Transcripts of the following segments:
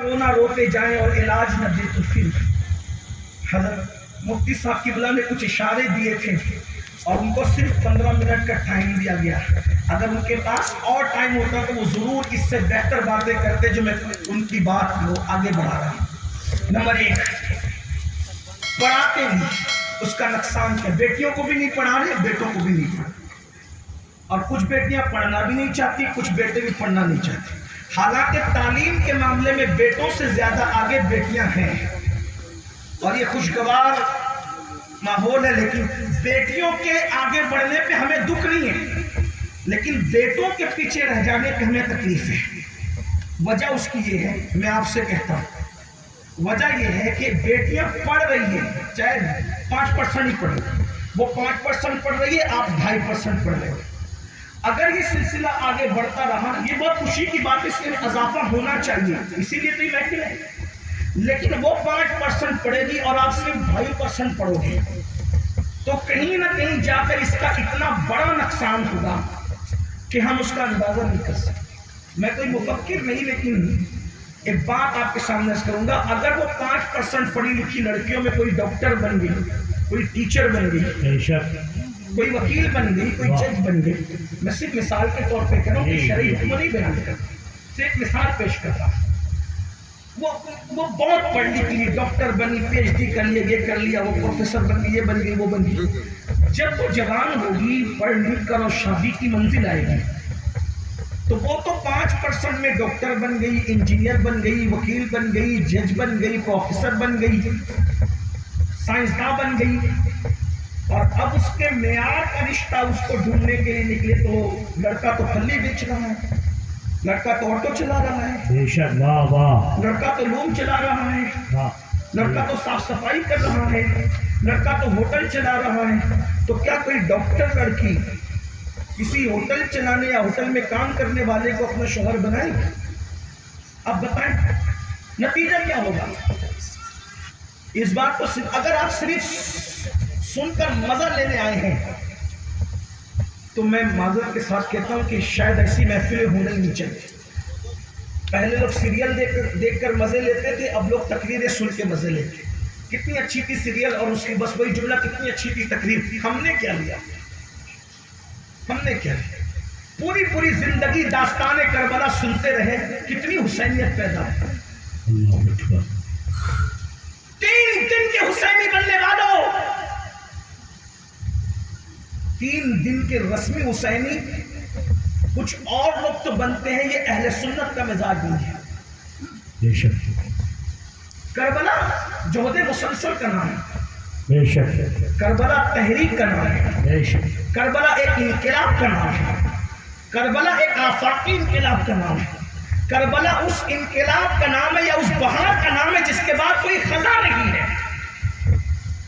رونا روتے جائیں اور علاج نہ دے تو پھر حضرت مفتی صاحب قبلہ نے کچھ اشارے دیے تھے اور ان کو صرف 15 منٹ کا ٹائم دیا گیا. اگر ان کے پاس اور ٹائم ہوتا تو وہ ضرور اس سے بہتر باتیں کرتے جو میں ان کی بات کو آگے بڑھا رہا ہوں. نمبر 1، پڑھاتے بھی اس کا نقصان ہے. بیٹیوں کو بھی نہیں پڑھا رہے، بیٹوں کو بھی نہیں پڑھا، اور کچھ بیٹیاں پڑھنا بھی نہیں چاہتی، کچھ بیٹے بھی پڑھنا نہیں چاہتے. حالانکہ تعلیم کے معاملے میں بیٹوں سے زیادہ آگے بیٹیاں ہیں اور یہ خوشگوار ماحول ہے. لیکن بیٹیوں کے آگے بڑھنے پہ ہمیں دکھ نہیں ہے، لیکن بیٹوں کے پیچھے رہ جانے پہ ہمیں تکلیف ہے. وجہ اس کی یہ ہے، میں آپ سے کہتا ہوں، وجہ یہ ہے کہ بیٹیاں پڑھ رہی ہیں، چاہے 5% ہی پڑھ رہی، وہ 5% پڑھ رہی ہے، آپ 2.5% پڑھ رہے ہو. اگر یہ سلسلہ آگے بڑھتا رہا، یہ بہت خوشی کی بات، اس میں اضافہ ہونا چاہیے، اسی لیے تو یہ محفل ہے. لیکن وہ 5% پڑھے گی اور آپ صرف 2.5% پڑھو گے تو کہیں نہ کہیں جا کر اس کا اتنا بڑا نقصان ہوگا کہ ہم اس کا اندازہ نہیں کر سکتے. میں کوئی مفکر نہیں، لیکن ایک بات آپ کے سامنے کروں گا. اگر وہ 5% پڑھی لکھی لڑکیوں میں کوئی ڈاکٹر بن گئی، کوئی ٹیچر بن گئی، کوئی وکیل بن گئی، کوئی جج بن گئی، میں صرف مثال کے طور پہ کہہ رہا ہوں کہ شرعی حکم نہیں بیان کرتا، صرف مثال پیش کرتا ہوں. وہ بہت پڑھ لکھ لی، ڈاکٹر بنی، PhD کر لیا، یہ کر لیا، وہ پروفیسر بن گئی، یہ بن گئی، وہ بن گئی. جب وہ جوان ہوگی، پڑھ لکھ کر اور شادی کی منزل آئے گی تو وہ تو 5% میں ڈاکٹر بن گئی، انجینئر بن گئی، وکیل بن گئی، جج بن گئی، پروفیسر بن گئی، سائنسداں بن گئی. اور اب اس کے معیار کا رشتہ اس کو ڈھونڈنے کے لیے نکلے تو لڑکا تو پھلی بیچ رہا ہے، لڑکا تو آٹو چلا رہا ہے، لڑکا تو لوم چلا رہا ہے، لڑکا تو صاف صفائی کر رہا ہے، لڑکا تو ہوٹل چلا رہا ہے. تو کیا کوئی ڈاکٹر لڑکی کسی ہوٹل چلانے یا ہوٹل میں کام کرنے والے کو اپنا شوہر بنائے گا؟ اب بتائیں نتیجہ کیا ہوگا؟ اس بات کو اگر آپ صرف سن کر مزہ لینے آئے ہیں تو میں معذرت کے ساتھ کہتا ہوں کہ شاید ایسی محفلیں ہونے نہیں چاہیے. پہلے لوگ سیریل دیکھ کر مزے لیتے تھے، اب لوگ تقریریں سن کے مزے لیتے ہیں. کتنی اچھی تھی سیریل اور اس کی بس وہی جملہ، کتنی اچھی تھی تقریر. ہم نے کیا لیا؟ ہم نے کیا لیا؟ پوری زندگی داستان کربلا سنتے رہے، کتنی حسینیت پیدا ہے. 3 دن کے حسینی بننے والوں، 3 دن کے رسمی حسینی کچھ اور لوگ تو بنتے ہیں، یہ اہل سنت کا مزاج نہیں ہے. کربلا جہد مسلسل کا نام ہے، کربلا تحریک کا نام ہے، کربلا ایک انقلاب کا نام ہے، کربلا ایک آفاقی انقلاب کا نام ہے. کربلا اس انقلاب کا نام ہے یا اس بہار کا نام ہے جس کے بعد کوئی خزاں نہیں ہے.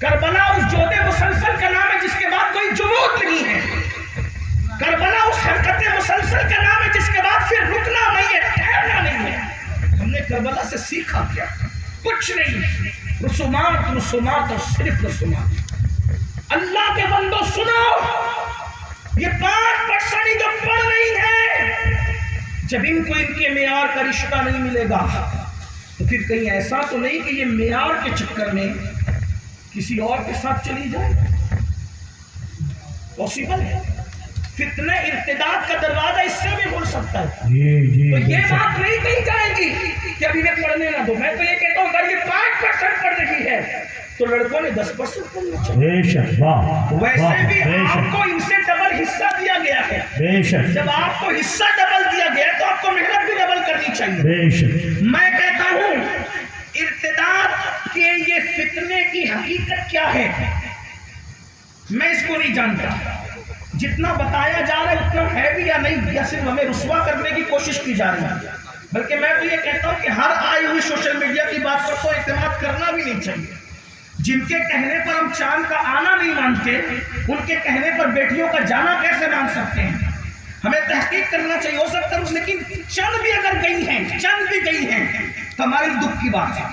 کربلا اس جہد مسلسل کا نام ہے جس کے بعد کوئی جمود نہیں ہے. کربلا اس حرکت مسلسل کا نام ہے جس کے بعد پھر رکنا نہیں ہے، ٹھہرنا نہیں ہے. ہم نے کربلا سے سیکھا کیا؟ کچھ نہیں، رسومات اور صرف رسومات. اللہ کے بندو سنو، یہ 5% جو پڑھ رہی ہے، جب ان کو ان کے معیار کا رشتہ نہیں ملے گا تو پھر کہیں ایسا تو نہیں کہ یہ معیار کے چکر میں کسی اور کے ساتھ چلی جائے. پاسبل ہے. فتنہ ارتداد کا دروازہ اس سے بھی کھل سکتا ہے. تو یہ بات نہیں کہی جائے گی کہ ابھی میں پڑھنے نہ دو. میں تو یہ کہتا ہوں اگر یہ 5% پڑھ رہی ہے تو لڑکوں نے 10% پڑھنا چاہیے. ویسے بھی آپ کو ان سے ڈبل حصہ دیا گیا ہے. جب آپ کو حصہ ڈبل دیا گیا ہے تو آپ کو محنت بھی ڈبل کرنی چاہیے. میں کہتا ہوں ارتداد کے یہ فتنے کی حقیقت کیا ہے میں اس کو نہیں جانتا. جتنا بتایا جا رہا ہے اتنا ہے بھی یا نہیں، یا صرف ہمیں رسوا کرنے کی کوشش کی جا رہی ہے. بلکہ میں تو یہ کہتا ہوں کہ ہر آئی ہوئی سوشل میڈیا کی بات پر تو اعتماد کرنا بھی نہیں چاہیے. جن کے کہنے پر ہم چاند کا آنا نہیں مانتے، ان کے کہنے پر بیٹیوں کا جانا کیسے مان سکتے ہیں؟ ہمیں تحقیق کرنا چاہیے. ہو سکتا ہے لیکن چند بھی اگر گئی ہیں تو ہماری دکھ کی بات ہے.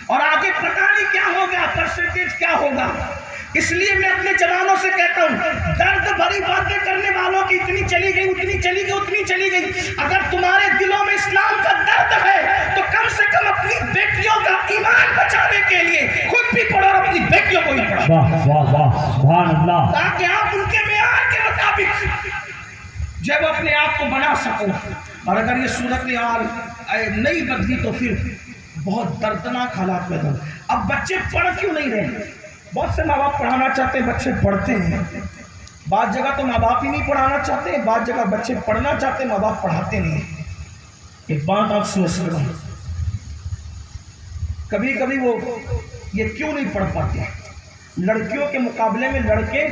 اور آگے پتہ نہیں کیا ہوگا، پرسنٹیج کیا ہوگا. اس لیے میں اپنے جوانوں سے کہتا ہوں درد بھری باتیں کرنے والوں کی اتنی چلی گئی. اگر تمہارے دلوں میں اسلام کا درد ہے تو کم سے کم کے لیے خود بھی پڑھو اور اپنی بیٹیوں کو بھی پڑھو، واہ واہ واہ سبحان اللہ، تاکہ آپ ان کے معیار کے مطابق جب اپنے آپ کو بنا سکو۔ اور اگر یہ صورتحال نہیں بدلی تو پھر بہت دردناک حالات پیدا ہو۔ اب بچے پڑھ کیوں نہیں رہے؟ بہت سے ماں باپ پڑھانا چاہتے ہیں، بچے پڑھتے ہیں، بعض جگہ تو ماں باپ ہی نہیں پڑھانا چاہتے ہیں، بعض جگہ بچے پڑھنا چاہتے ہیں، ماں باپ پڑھاتے نہیں ہیں۔ ایک بات آپ سوچ رہے ہوں، کبھی کبھی وہ یہ کیوں نہیں پڑھ پاتے؟ لڑکیوں کے مقابلے میں لڑکے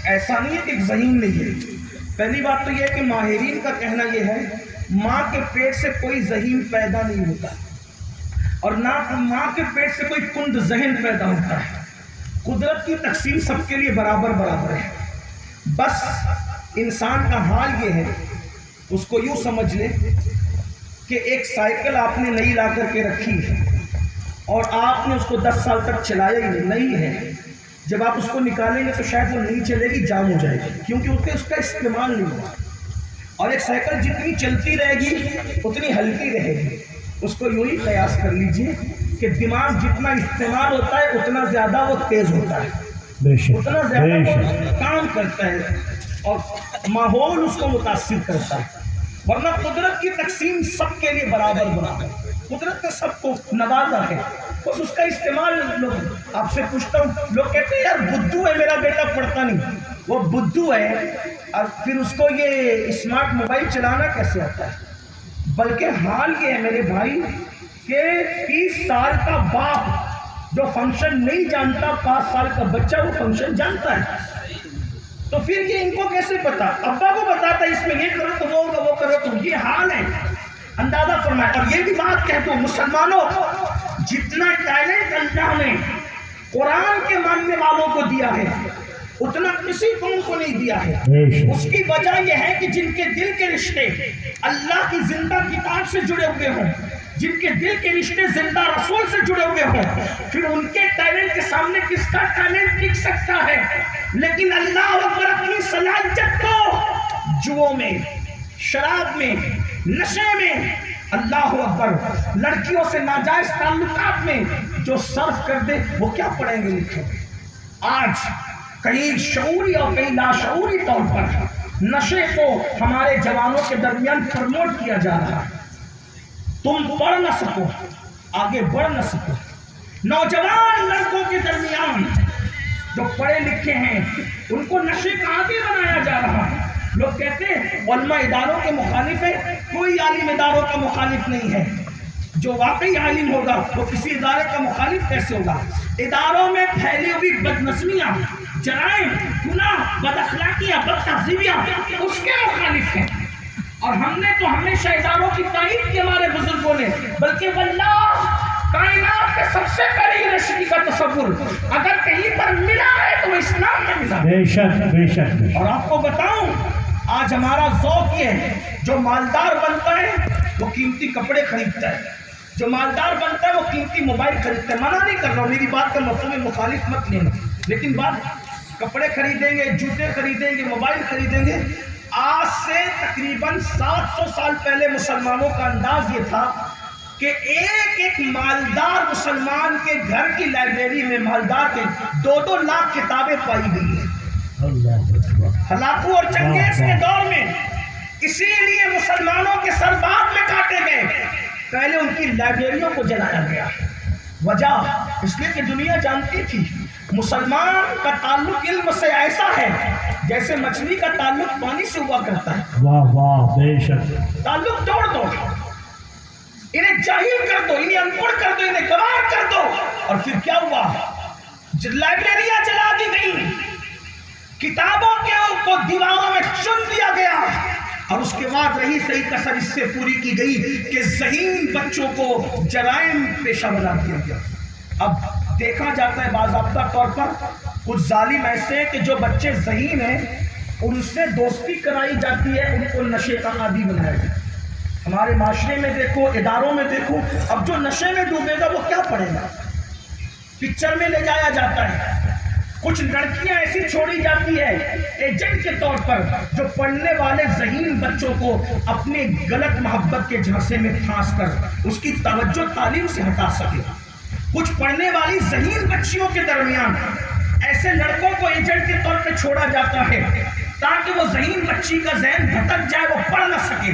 ایسا نہیں ہے کہ ذہین نہیں ہے۔ پہلی بات تو یہ ہے کہ ماہرین کا کہنا یہ ہے ماں کے پیٹ سے کوئی ذہین پیدا نہیں ہوتا، اور نہ ماں کے پیٹ سے کوئی کند ذہن پیدا ہوتا ہے۔ قدرت کی تقسیم سب کے لیے برابر برابر ہے، بس انسان کا حال یہ ہے، اس کو یوں سمجھ لے کہ ایک سائیکل آپ نے نئی لا کر کے رکھی ہے اور آپ نے اس کو 10 سال تک چلایا ہی نہیں ہے، جب آپ اس کو نکالیں گے تو شاید وہ نہیں چلے گی، جام ہو جائے گی، کیونکہ اس کا استعمال نہیں ہوا۔ اور ایک سائیکل جتنی چلتی رہے گی اتنی ہلکی رہے گی۔ اس کو یوں ہی قیاس کر لیجئے کہ دماغ جتنا استعمال ہوتا ہے اتنا زیادہ وہ تیز ہوتا ہے، اتنا زیادہ وہ کام کرتا ہے اور ماحول اس کو متاثر کرتا ہے۔ ورنہ قدرت کی تقسیم سب کے لیے برابر برابر، قدرت نے سب کو نوازا ہے، بس اس کا استعمال لوگ۔ آپ سے پوچھتا ہوں، لوگ کہتے ہیں یار بدھو ہے میرا بیٹا پڑھتا نہیں، وہ بدھو ہے اور پھر اس کو یہ اسمارٹ موبائل چلانا کیسے آتا ہے؟ بلکہ حال یہ ہے میرے بھائی کہ 30 سال کا باپ جو فنکشن نہیں جانتا، 5 سال کا بچہ وہ فنکشن جانتا ہے، تو پھر یہ ان کو کیسے پتا؟ ابا کو بتاتا ہے اس میں یہ کرو تو وہ ہوگا، وہ کرو تو یہ حال ہے، اندازہ فرمائے۔ اور یہ بھی بات کہہ دوں مسلمانوں، جتنا ٹیلنٹ اللہ نے قرآن کے ماننے والوں کو دیا ہے اتنا کسی قوم کو نہیں دیا ہے۔ اس کی وجہ یہ ہے کہ جن کے دل کے رشتے اللہ کی زندہ کتاب سے جڑے ہوئے ہوں، جن کے دل کے رشتے زندہ رسول سے جڑے ہوئے ہوں، پھر ان کے ٹیلنٹ کے سامنے کس کا ٹیلنٹ ٹک سکتا ہے؟ لیکن اللہ اکبر اپنی صلاحیت کو جوؤں میں، شراب میں، نشے میں، اللہ اکبر لڑکیوں سے ناجائز تعلقات میں جو صرف کر دے وہ کیا پڑھیں گے لکھیں گے؟ آج کہیں شعوری اور کہیں لاشعوری طور پر نشے کو ہمارے جوانوں کے درمیان پروموٹ کیا جا رہا ہے۔ تم پڑھ نہ سکو، آگے بڑھ نہ سکو۔ نوجوان لڑکوں کے درمیان جو پڑھے لکھے ہیں ان کو نشے کا عادی بنایا جا رہا ہے۔ لوگ کہتے ہیں علماء اداروں کے مخالف ہے، کوئی عالم اداروں کا مخالف نہیں ہے۔ جو واقعی عالم ہوگا وہ کسی ادارے کا مخالف کیسے ہوگا؟ اداروں میں پھیلی ہوئی بدنظمیاں، جرائم، گناہ، بد اخلاقیاں، بد تہذیبیاں اس کے مخالف ہیں۔ اور ہم نے تو ہمیشہ اداروں کی تائید کی، ہمارے بزرگوں نے، بلکہ واللہ کائنات کے سب سے بڑی رشدی کا تصور اگر کہیں پر ملا ہے تو وہ اسلام میں ملا۔ بے شک بے شک۔ اور آپ کو بتاؤں آج ہمارا ذوق یہ ہے، جو مالدار بنتا ہے وہ قیمتی کپڑے خریدتا ہے، جو مالدار بنتا ہے وہ قیمتی موبائل خریدتا ہے۔ منع نہیں کر رہا ہوں، میری بات کا مفہوم مخالف مت لینا، لیکن بات کپڑے خریدیں گے، جوتے خریدیں گے، موبائل خریدیں گے۔ آج سے تقریباً 700 سال پہلے مسلمانوں کا انداز یہ تھا کہ ایک مالدار مسلمان کے گھر کی لائبریری میں مالدار کے 2-2 لاکھ کتابیں پائی گئی ہیں۔ ہلاکو اور چنگیز کے دور میں اسی لیے مسلمانوں کے سر بعد میں کاٹے گئے، پہلے ان کی لائبریریوں کو جلایا گیا۔ وجہ اس لیے کہ دنیا جانتی تھی مسلمان کا تعلق علم سے ایسا ہے جیسے مچھلی کا تعلق پانی سے ہوا کرتا ہے۔ واہ واہ بے شک۔ تعلق توڑ دو، انہیں جاہل کر دو، انہیں ان پڑھ کر دو، انہیں گوار کر دو، اور پھر کیا ہوا؟ لائبریریاں جلا دی گئی، کتابوں کو دیواروں میں چن دیا گیا، اور اس کے بعد رہی صحیح کسر اس سے پوری کی گئی کہ ذہین بچوں کو جرائم پیشہ بنا دیا گیا۔ اب دیکھا جاتا ہے باضابطہ طور پر کچھ ظالم ایسے ہیں کہ جو بچے ذہین ہیں ان سے دوستی کرائی جاتی ہے، ان کو نشے کا عادی بنایا جاتا ہے۔ ہمارے معاشرے میں دیکھو، اداروں میں دیکھو، اب جو نشے میں ڈوبے گا وہ کیا پڑھے گا؟ پکچر میں لے جایا جاتا ہے، کچھ لڑکیاں ایسی چھوڑی جاتی ہے ایجنٹ کے طور پر جو پڑھنے والے ذہین بچوں کو اپنے غلط محبت کے جھانسے میں پھانس کر اس کی توجہ تعلیم سے ہٹا سکے۔ کچھ پڑھنے والی ذہین بچیوں کے درمیان ایسے لڑکوں کو ایجنٹ کے طور پہ چھوڑا جاتا ہے تاکہ وہ ذہین بچی کا ذہن بھٹک جائے، وہ پڑھ نہ سکے،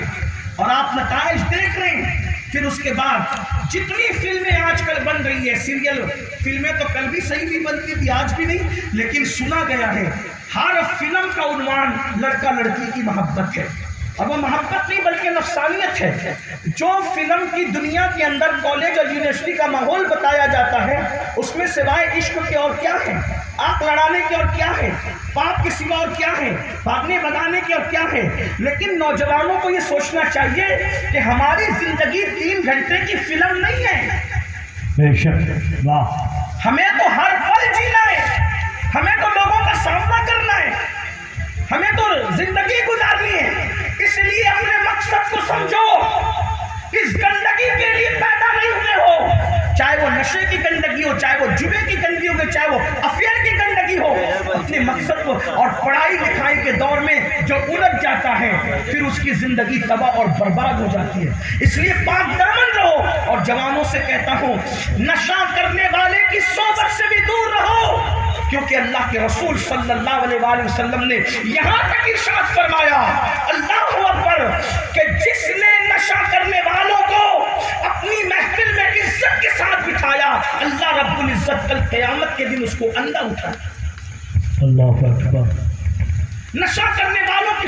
اور آپ نتائج دیکھ رہے ہیں۔ پھر اس کے بعد جتنی فلمیں آج کل بن رہی ہے، سیریل فلمیں تو کل بھی صحیح نہیں بنتی تھی، آج بھی نہیں، لیکن سنا گیا ہے ہر فلم کا عنوان لڑکا لڑکی کی محبت ہے، اور وہ محبت نہیں بلکہ نفسانیت ہے۔ جو فلم کی دنیا کے اندر کالج اور یونیورسٹی کا ماحول بتایا جاتا ہے، اس میں سوائے عشق کے اور کیا ہے، آنکھ لڑانے کے اور کیا ہے، پاپ کے سوا اور کیا ہے، بھاگنے بگانے کے اور کیا ہے۔ لیکن نوجوانوں کو یہ سوچنا چاہیے کہ ہماری زندگی 3 گھنٹے کی فلم نہیں ہے، بے شک واہ، ہمیں تو ہر پل جینا ہے، ہمیں تو لوگوں کا سامنا کرنا ہے، ہمیں تو زندگی گزارنی ہے۔ اس لیے اپنے مقصد کو سمجھو، اس گندگی کے لیے پیدا نہیں ہوئے ہو، چاہے وہ نشے کی گندگی ہو، چاہے وہ جوے کی گندگی ہو، چاہے وہ افیئر کی گندگی ہو، اپنے مقصد کو، اور پڑھائی لکھائی کے دور میں جو الجھ جاتا ہے پھر اس کی زندگی تباہ اور برباد ہو جاتی ہے۔ اس لیے پاک دامن رہو، اور جوانوں سے کہتا ہوں نشہ کرنے والے کی صحبت سے بھی دور رہو، کیونکہ اللہ کے رسول صلی اللہ علیہ وآلہ وسلم نے یہاں تک ارشاد فرمایا، اللہ اکبر، کہ جس نے نشہ کرنے والوں کو اپنی محفل میں عزت کے ساتھ بٹھایا، اللہ رب العزت کل قیامت کے دن اس کو اندھا اٹھایا۔ اللہ اکبر۔ نشہ کرنے والوں کی